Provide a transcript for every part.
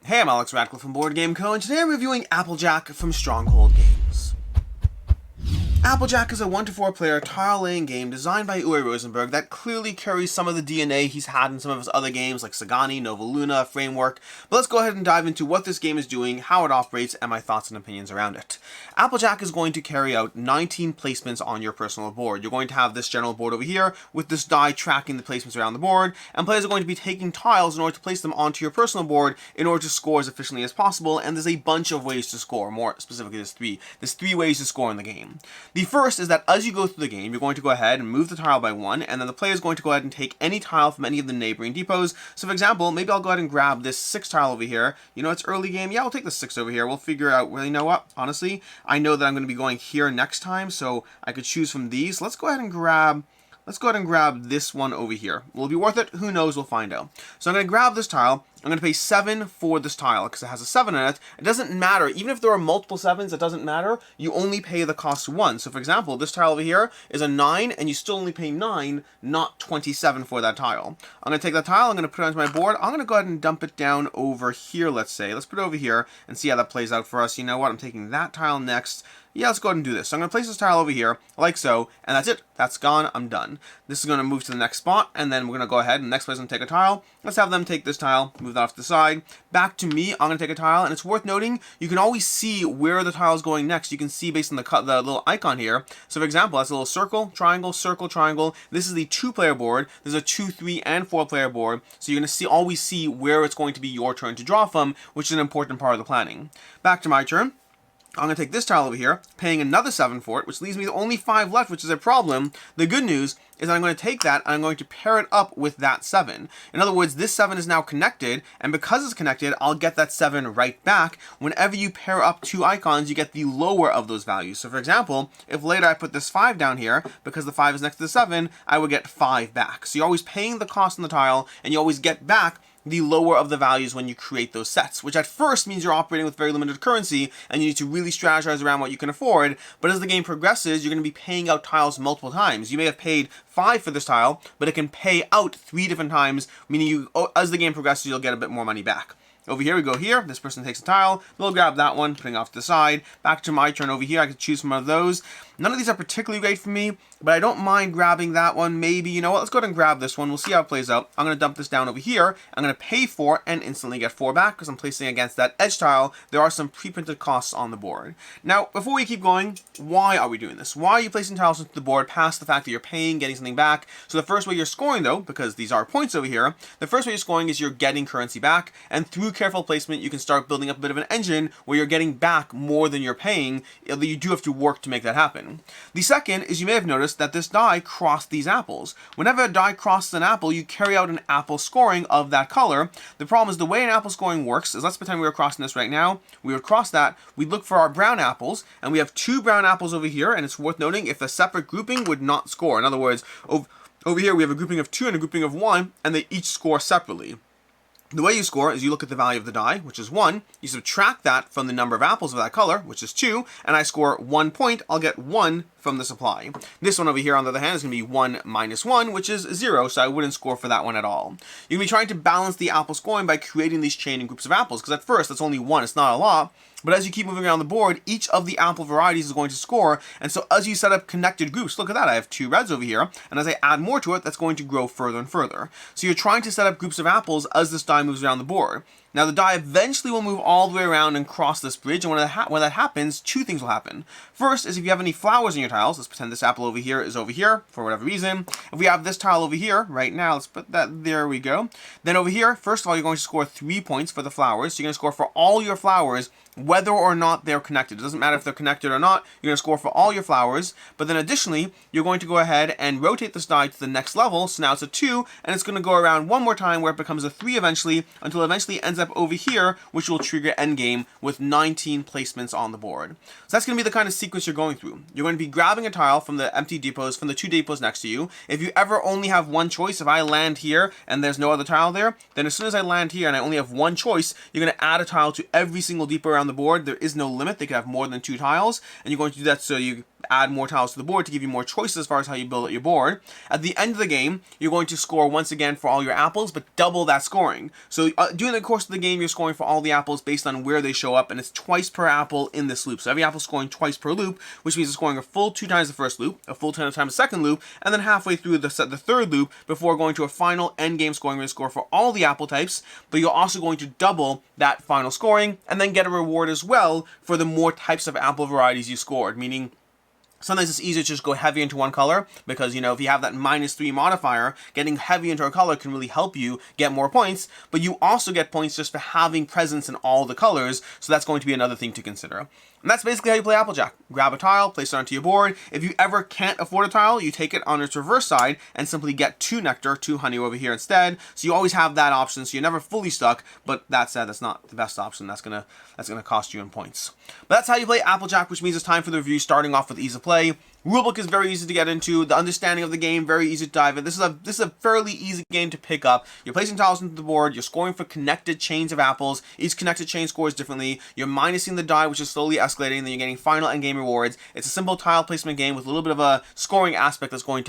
Hey, I'm Alex Radcliffe from Board Game Co, and today I'm reviewing Applejack from Stronghold Games. Applejack is a 1-4 player tile-laying game designed by Uwe Rosenberg that clearly carries some of the DNA he's had in some of his other games like Sagani, Nova Luna, Framework, but let's go ahead and dive into what this game is doing, how it operates, and my thoughts and opinions around it. Applejack is going to carry out 19 placements on your personal board. You're going to have this general board over here with this die tracking the placements around the board, and players are going to be taking tiles in order to place them onto your personal board in order to score as efficiently as possible, and there's a bunch of ways to score. More specifically, there's three. There's 3 ways to score in the game. The first is that as you go through the game, you're going to go ahead and move the tile by 1, and then the player is going to go ahead and take any tile from any of the neighboring depots. So for example, maybe I'll go ahead and grab this 6 tile over here. You know, it's early game. Yeah, I'll take the 6 over here. We'll figure out, well, you know what? Honestly, I know that I'm going to be going here next time, so I could choose from these. Let's go ahead and grab this one over here. Will it be worth it? Who knows? We'll find out. So I'm going to grab this tile. I'm going to pay 7 for this tile because it has a 7 in it. It doesn't matter. Even if there are multiple 7s, it doesn't matter. You only pay the cost 1. So for example, this tile over here is a 9 and you still only pay 9, not 27 for that tile. I'm going to take that tile. I'm going to put it onto my board. I'm going to go ahead and dump it down over here, let's say. Let's put it over here and see how that plays out for us. You know what? I'm taking that tile next. Yeah, let's go ahead and do this. So I'm going to place this tile over here, like so, and that's it. That's gone. I'm done. This is going to move to the next spot, and then we're going to go ahead, and the next place I'm going to take a tile. Let's have them take this tile, move that off to the side. Back to me, I'm going to take a tile, and it's worth noting, you can always see where the tile is going next. You can see based on the little icon here. So for example, that's a little circle, triangle, circle, triangle. This is the 2-player board. There's a 2, 3, and 4-player board. So you're going to always see where it's going to be your turn to draw from, which is an important part of the planning. Back to my turn. I'm going to take this tile over here, paying another 7 for it, which leaves me with only 5 left, which is a problem. The good news is that I'm going to take that and I'm going to pair it up with that 7. In other words, this 7 is now connected, and because it's connected, I'll get that 7 right back. Whenever you pair up 2 icons, you get the lower of those values. So for example, if later I put this 5 down here, because the 5 is next to the 7, I would get 5 back. So you're always paying the cost on the tile, and you always get back the lower of the values when you create those sets, which at first means you're operating with very limited currency and you need to really strategize around what you can afford. But as the game progresses, you're going to be paying out tiles multiple times. You may have paid 5 for this tile, but it can pay out 3 different times, meaning as the game progresses, you'll get a bit more money back. Over here, we go here. This person takes a tile. We'll grab that one, putting it off to the side. Back to my turn over here. I can choose from one of those. None of these are particularly great for me, but I don't mind grabbing that one. Maybe, you know what? Let's go ahead and grab this one. We'll see how it plays out. I'm going to dump this down over here. I'm going to pay 4 and instantly get 4 back because I'm placing against that edge tile. There are some pre-printed costs on the board. Now, before we keep going, why are we doing this? Why are you placing tiles into the board past the fact that you're paying, getting something back? So the first way you're scoring, though, because these are points over here, the first way you're scoring is you're getting currency back, and through careful placement, you can start building up a bit of an engine where you're getting back more than you're paying. You do have to work to make that happen. The second is you may have noticed that this die crossed these apples. Whenever a die crosses an apple, you carry out an apple scoring of that color. The problem is the way an apple scoring works is, let's pretend we were crossing this right now. We would cross that, we'd look for our brown apples, and we have 2 brown apples over here, and it's worth noting if a separate grouping would not score. In other words, over here we have a grouping of 2 and a grouping of 1, and they each score separately. The way you score is you look at the value of the die, which is 1, you subtract that from the number of apples of that color, which is 2, and I score 1 point, I'll get 1 from the supply. This one over here, on the other hand, is going to be 1 minus 1, which is 0, so I wouldn't score for that one at all. You're going to be trying to balance the apple scoring by creating these chaining groups of apples, because at first, that's only 1, it's not a lot, but as you keep moving around the board, each of the apple varieties is going to score, and so as you set up connected groups, look at that, I have 2 reds over here, and as I add more to it, that's going to grow further and further. So you're trying to set up groups of apples as this die moves around the board. Now the die eventually will move all the way around and cross this bridge, and when that happens, 2 things will happen. First is if you have any flowers in your tiles, let's pretend this apple over here is over here, for whatever reason. If we have this tile over here, right now, let's put that, there we go. Then over here, first of all, you're going to score 3 points for the flowers. So you're going to score for all your flowers, whether or not they're connected. It doesn't matter if they're connected or not, you're going to score for all your flowers. But then additionally, you're going to go ahead and rotate this die to the next level, so now it's a 2, and it's going to go around one more time where it becomes a 3 eventually, until it eventually ends up over here, which will trigger endgame with 19 placements on the board. So that's going to be the kind of sequence you're going through. You're going to be grabbing a tile from the empty depots, from the 2 depots next to you. If you ever only have one choice, if I land here and there's no other tile there, then as soon as I land here and I only have one choice, you're going to add a tile to every single depot around the board. There is no limit. They can have more than 2 tiles, and you're going to do that so you add more tiles to the board to give you more choices as far as how you build out your board. At the end of the game, you're going to score once again for all your apples, but double that scoring. So during the course of the game, you're scoring for all the apples based on where they show up, and it's twice per apple in this loop. So every apple scoring twice per loop, which means it's scoring a full 2 times the first loop, a full 10 times the second loop, and then halfway through the third loop before going to a final end game scoring where you score for all the apple types, but you're also going to double that final scoring and then get a reward as well for the more types of apple varieties you scored, meaning sometimes it's easier to just go heavy into one color because, you know, if you have that -3 modifier, getting heavy into a color can really help you get more points, but you also get points just for having presence in all the colors, so that's going to be another thing to consider. And that's basically how you play Applejack. Grab a tile, place it onto your board. If you ever can't afford a tile, you take it on its reverse side and simply get 2 nectar, 2 honey over here instead. So you always have that option, so you're never fully stuck, but that said, that's not the best option. That's gonna cost you in points. But that's how you play Applejack, which means it's time for the review, starting off with ease of play. Rulebook is very easy to get into. The understanding of the game, very easy to dive in. This is a fairly easy game to pick up. You're placing tiles into the board. You're scoring for connected chains of apples. Each connected chain scores differently. You're minusing the die, which is slowly escalating. Then you're getting final end game rewards. It's a simple tile placement game with a little bit of a scoring aspect that's going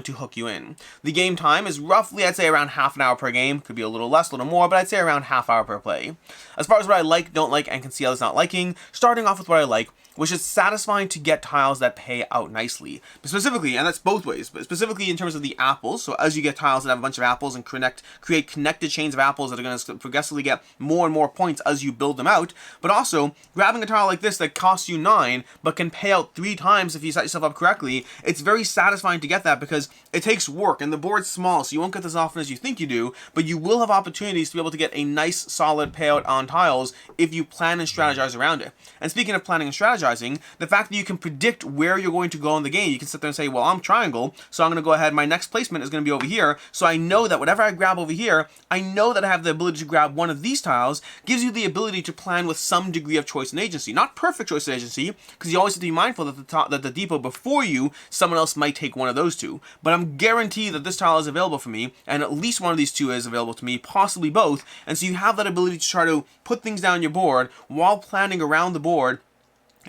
to hook you in. The game time is roughly, I'd say, around half an hour per game. Could be a little less, a little more, but I'd say around half hour per play. As far as what I like, don't like, and can see others not liking, starting off with what I like, which is satisfying to get tiles that pay out nicely. But specifically, and that's both ways, but specifically in terms of the apples, so as you get tiles that have a bunch of apples and create connected chains of apples that are going to progressively get more and more points as you build them out, but also grabbing a tile like this that costs you 9, but can pay out 3 times if you set yourself up correctly, it's very satisfying to get that because it takes work, and the board's small, so you won't get this often as you think you do, but you will have opportunities to be able to get a nice, solid payout on tiles if you plan and strategize around it. And speaking of planning and strategizing, the fact that you can predict where you're going to go in the game, you can sit there and say, well, I'm triangle, so I'm going to go ahead, my next placement is going to be over here, so I know that whatever I grab over here, I know that I have the ability to grab one of these tiles, gives you the ability to plan with some degree of choice and agency. Not perfect choice and agency, because you always have to be mindful that the depot before you, someone else might take one of those 2, but I'm guaranteed that this tile is available for me, and at least one of these 2 is available to me, possibly both, and so you have that ability to try to put things down your board while planning around the board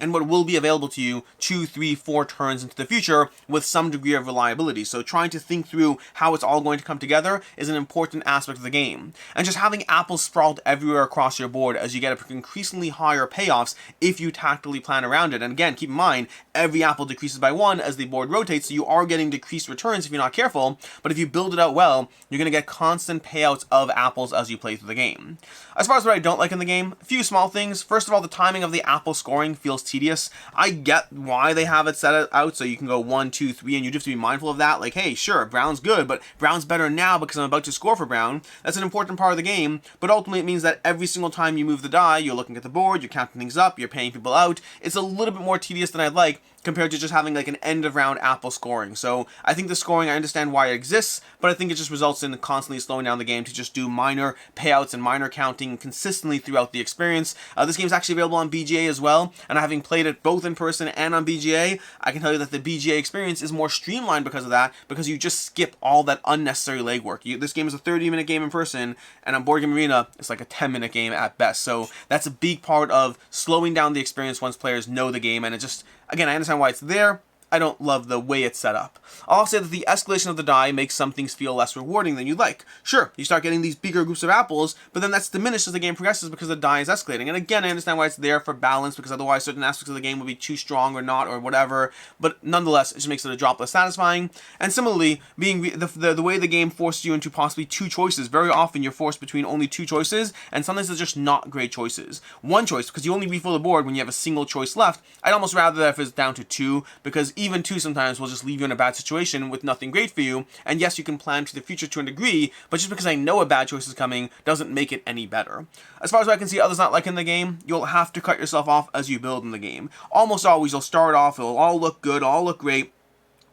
and what will be available to you 2, 3, 4 turns into the future with some degree of reliability. So trying to think through how it's all going to come together is an important aspect of the game. And just having apples sprawled everywhere across your board as you get increasingly higher payoffs if you tactically plan around it. And again, keep in mind, every apple decreases by 1 as the board rotates, so you are getting decreased returns if you're not careful, but if you build it out well, you're going to get constant payouts of apples as you play through the game. As far as what I don't like in the game, a few small things. First of all, the timing of the apple scoring feels tedious. I get why they have it set out so you can go 1, 2, 3, and you just have to be mindful of that. Like, hey, sure, brown's good, but brown's better now because I'm about to score for brown. That's an important part of the game, but ultimately it means that every single time you move the die, you're looking at the board, you're counting things up, you're paying people out. It's a little bit more tedious than I'd like compared to just having like an end of round apple scoring. So I think the scoring, I understand why it exists, but I think it just results in constantly slowing down the game to just do minor payouts and minor counting consistently throughout the experience. This game is actually available on BGA as well, and having played it both in person and on BGA, I can tell you that the BGA experience is more streamlined because of that, because you just skip all that unnecessary legwork. This game is a 30-minute game in person, and on Board Game Arena, it's like a 10-minute game at best. So that's a big part of slowing down the experience once players know the game, and it just, again, I understand why it's there. I don't love the way it's set up. I'll say that the escalation of the die makes some things feel less rewarding than you'd like. Sure, you start getting these bigger groups of apples, but then that's diminished as the game progresses because the die is escalating. And again, I understand why it's there for balance, because otherwise certain aspects of the game would be too strong or not or whatever, but nonetheless, it just makes it a drop less satisfying. And similarly, being the way the game forces you into possibly 2 choices, very often you're forced between only 2 choices, and sometimes they're just not great choices. One choice, because you only refill the board when you have a single choice left. I'd almost rather that if it's down to 2, because even 2 sometimes will just leave you in a bad situation with nothing great for you. And yes, you can plan to the future to a degree, but just because I know a bad choice is coming doesn't make it any better. As far as I can see others not liking the game, you'll have to cut yourself off as you build in the game. Almost always you'll start off, it'll all look good, all look great.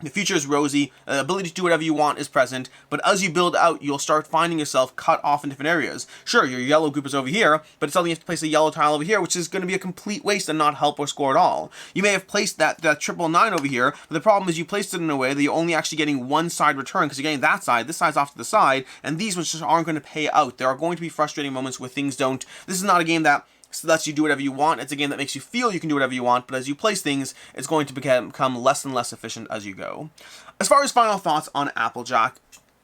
The future is rosy, the ability to do whatever you want is present, but as you build out, you'll start finding yourself cut off in different areas. Sure, your yellow group is over here, but suddenly you have to place a yellow tile over here, which is going to be a complete waste and not help or score at all. You may have placed that 999 over here, but the problem is you placed it in a way that you're only actually getting one side return, because you're getting that side, this side's off to the side, and these ones just aren't going to pay out. There are going to be frustrating moments where things don't. This is not a game that lets you do whatever you want. It's a game that makes you feel you can do whatever you want, but as you place things, it's going to become less and less efficient as you go. As far as final thoughts on Applejack,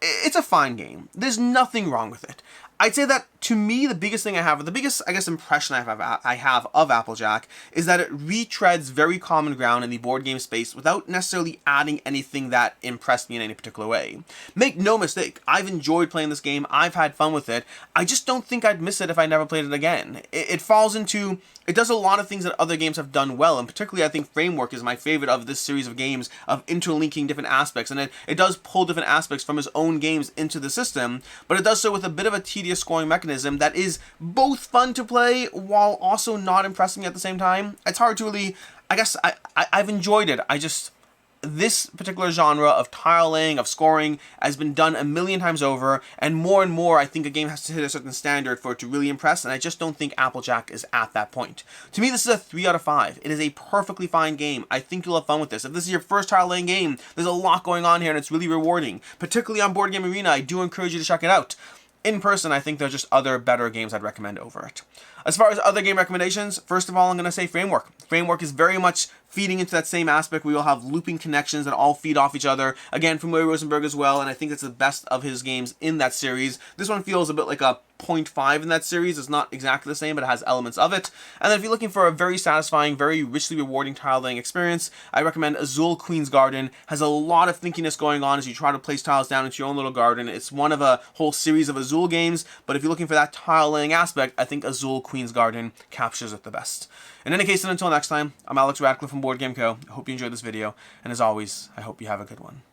it's a fine game. There's nothing wrong with it. I'd say that, to me, the biggest thing I have, or the biggest, I guess, impression I have of Applejack is that it retreads very common ground in the board game space without necessarily adding anything that impressed me in any particular way. Make no mistake, I've enjoyed playing this game, I've had fun with it, I just don't think I'd miss it if I never played it again. It falls into, it does a lot of things that other games have done well, and particularly I think Framework is my favorite of this series of games, of interlinking different aspects, and it does pull different aspects from his own games into the system, but it does so with a bit of a tedious scoring mechanism that is both fun to play while also not impressing me at the same time. It's hard to really, I guess, I've enjoyed it. This particular genre of tile laying, of scoring, has been done a million times over, and more I think a game has to hit a certain standard for it to really impress, and I just don't think Applejack is at that point. To me, this is a 3 out of 5. It is a perfectly fine game. I think you'll have fun with this. If this is your first tile laying game, there's a lot going on here, and it's really rewarding. Particularly on Board Game Arena, I do encourage you to check it out. In person, I think there's just other better games I'd recommend over it. As far as other game recommendations, first of all, I'm going to say Framework. Framework is very much feeding into that same aspect. We will have looping connections that all feed off each other. Again, from Uwe Rosenberg as well, and I think that's the best of his games in that series. This one feels a bit like a 0.5 in that series. It's not exactly the same, but it has elements of it. And then if you're looking for a very satisfying, very richly rewarding tile laying experience, I recommend Azul Queen's Garden. Has a lot of thinkiness going on as you try to place tiles down into your own little garden. It's one of a whole series of Azul games, but if you're looking for that tile laying aspect, I think Azul Queen's Garden captures it the best. In any case, and until next time, I'm Alex Radcliffe from Board Game Co. I hope you enjoyed this video, and as always, I hope you have a good one.